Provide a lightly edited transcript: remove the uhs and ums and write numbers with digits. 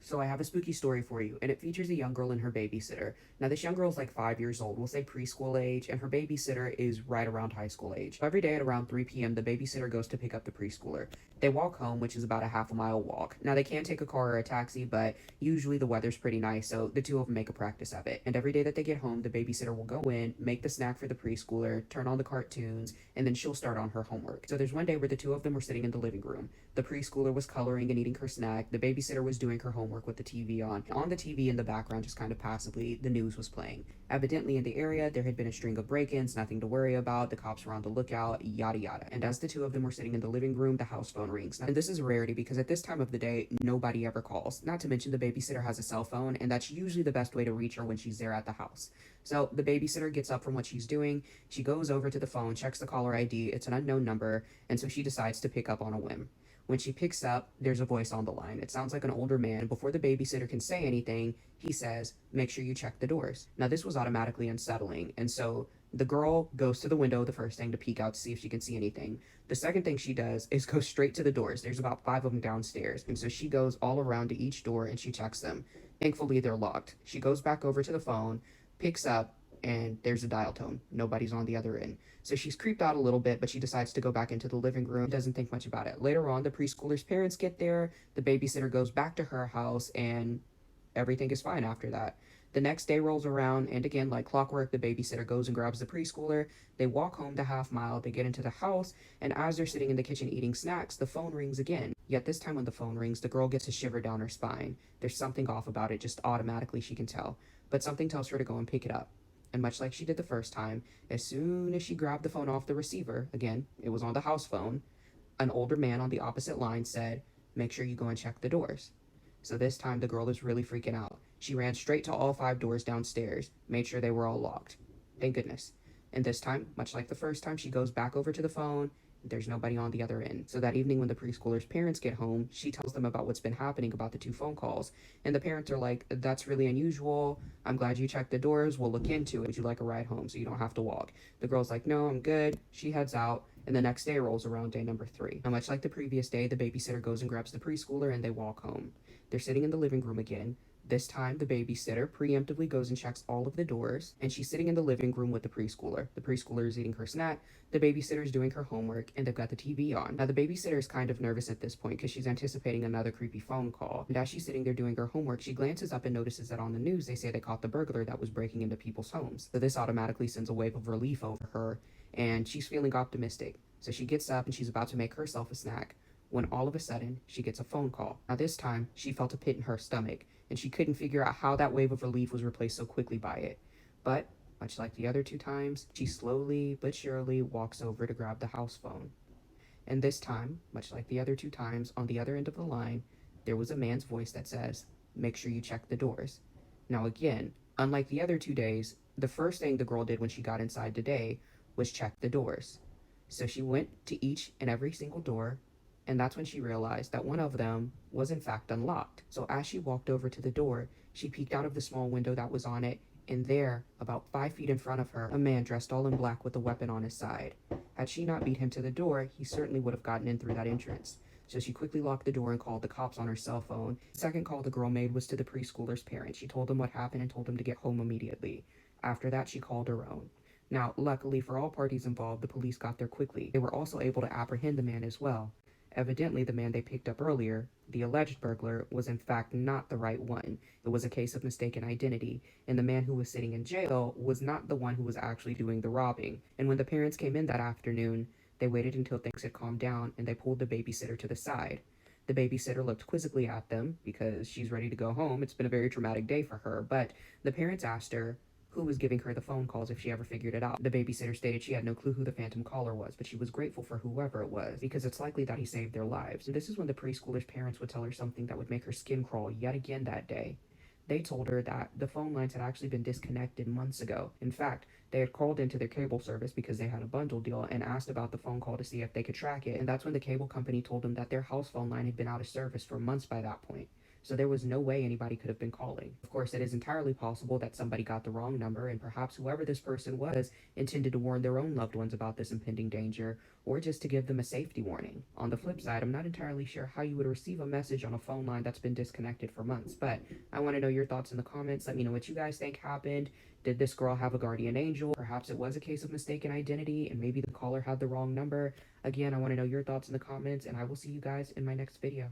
So I have a spooky story for you, and it features a young girl and her babysitter. Now, this young girl is like 5 years old, we'll say preschool age, and her babysitter is right around high school age. Every day at around 3 p.m., the babysitter goes to pick up the preschooler. They walk home, which is about a half a mile walk. Now, they can take a car or a taxi, but usually the weather's pretty nice, so the two of them make a practice of it. And every day that they get home, the babysitter will go in, make the snack for the preschooler, turn on the cartoons, and then she'll start on her homework. So there's one day where the two of them were sitting in the living room. The preschooler was coloring and eating her snack. The babysitter was doing her homework with the TV on. On the TV in the background, just kind of passively, the news was playing. Evidently, in the area, there had been a string of break ins, nothing to worry about. The cops were on the lookout, yada yada. And as the two of them were sitting in the living room, the house phone rings. And this is a rarity because at this time of the day, nobody ever calls. Not to mention, the babysitter has a cell phone, and that's usually the best way to reach her when she's there at the house. So the babysitter gets up from what she's doing. She goes over to the phone, checks the caller ID. It's an unknown number, and so she decides to pick up on a whim. When she picks up, there's a voice on the line. It sounds like an older man. Before the babysitter can say anything, he says, "Make sure you check the doors." Now, this was automatically unsettling, and so the girl goes to the window the first thing to peek out to see if she can see anything. The second thing she does is go straight to the doors. There's about five of them downstairs, and so she goes all around to each door and she checks them. Thankfully, they're locked. She goes back over to the phone, picks up, and there's a dial tone. Nobody's on the other end. So she's creeped out a little bit, but she decides to go back into the living room. Doesn't think much about it. Later on, the preschooler's parents get there. The babysitter goes back to her house, and everything is fine after that. The next day rolls around, and again, like clockwork, the babysitter goes and grabs the preschooler. They walk home the half mile. They get into the house, and as they're sitting in the kitchen eating snacks, the phone rings again. Yet this time when the phone rings, the girl gets a shiver down her spine. There's something off about it, just automatically she can tell. But something tells her to go and pick it up. And much like she did the first time, as soon as she grabbed the phone off the receiver, again, it was on the house phone, an older man on the opposite line said, "Make sure you go and check the doors." So this time the girl is really freaking out. She ran straight to all five doors downstairs, made sure they were all locked. Thank goodness. And this time, much like the first time, she goes back over to the phone. There's nobody on the other end. So that evening when the preschooler's parents get home, she tells them about what's been happening about the two phone calls. And the parents are like, "That's really unusual. I'm glad you checked the doors. We'll look into it. Would you like a ride home so you don't have to walk?" The girl's like, "No, I'm good." She heads out. And the next day rolls around, day number 3. Now, much like the previous day, the babysitter goes and grabs the preschooler and they walk home. They're sitting in the living room again. This time, the babysitter preemptively goes and checks all of the doors, and she's sitting in the living room with the preschooler. The preschooler is eating her snack, the babysitter is doing her homework, and they've got the TV on. Now, the babysitter is kind of nervous at this point because she's anticipating another creepy phone call. And as she's sitting there doing her homework, she glances up and notices that on the news, they say they caught the burglar that was breaking into people's homes. So this automatically sends a wave of relief over her, and she's feeling optimistic. So she gets up and she's about to make herself a snack when all of a sudden she gets a phone call. Now this time she felt a pit in her stomach and she couldn't figure out how that wave of relief was replaced so quickly by it. But much like the other two times, she slowly but surely walks over to grab the house phone. And this time, much like the other two times, on the other end of the line, there was a man's voice that says, "Make sure you check the doors." Now again, unlike the other 2 days, the first thing the girl did when she got inside today was check the doors. So she went to each and every single door, and that's when she realized that one of them was in fact unlocked. So as she walked over to the door, she peeked out of the small window that was on it, and there, about 5 feet in front of her, a man dressed all in black with a weapon on his side. Had she not beat him to the door, he certainly would have gotten in through that entrance. So she quickly locked the door and called the cops on her cell phone. The second call the girl made was to the preschooler's parents. She told them what happened and told them to get home immediately. After that, she called her own. Now, luckily for all parties involved, the police got there quickly. They were also able to apprehend the man as well. Evidently, the man they picked up earlier, the alleged burglar, was in fact not the right one. It was a case of mistaken identity, and the man who was sitting in jail was not the one who was actually doing the robbing. And when the parents came in that afternoon, they waited until things had calmed down and they pulled the babysitter to the side. The babysitter looked quizzically at them because she's ready to go home. It's been a very traumatic day for her, but the parents asked her who was giving her the phone calls if she ever figured it out. The babysitter stated she had no clue who the phantom caller was, but she was grateful for whoever it was because it's likely that he saved their lives. And this is when the preschooler's parents would tell her something that would make her skin crawl yet again that day. They told her that the phone lines had actually been disconnected months ago. In fact, they had called into their cable service because they had a bundle deal and asked about the phone call to see if they could track it. And that's when the cable company told them that their house phone line had been out of service for months by that point. so there was no way anybody could have been calling. Of course, it is entirely possible that somebody got the wrong number, and perhaps whoever this person was intended to warn their own loved ones about this impending danger, or just to give them a safety warning. On the flip side, I'm not entirely sure how you would receive a message on a phone line that's been disconnected for months, but I want to know your thoughts in the comments. Let me know what you guys think happened. Did this girl have a guardian angel? Perhaps it was a case of mistaken identity and maybe the caller had the wrong number. Again, I want to know your thoughts in the comments, and I will see you guys in my next video.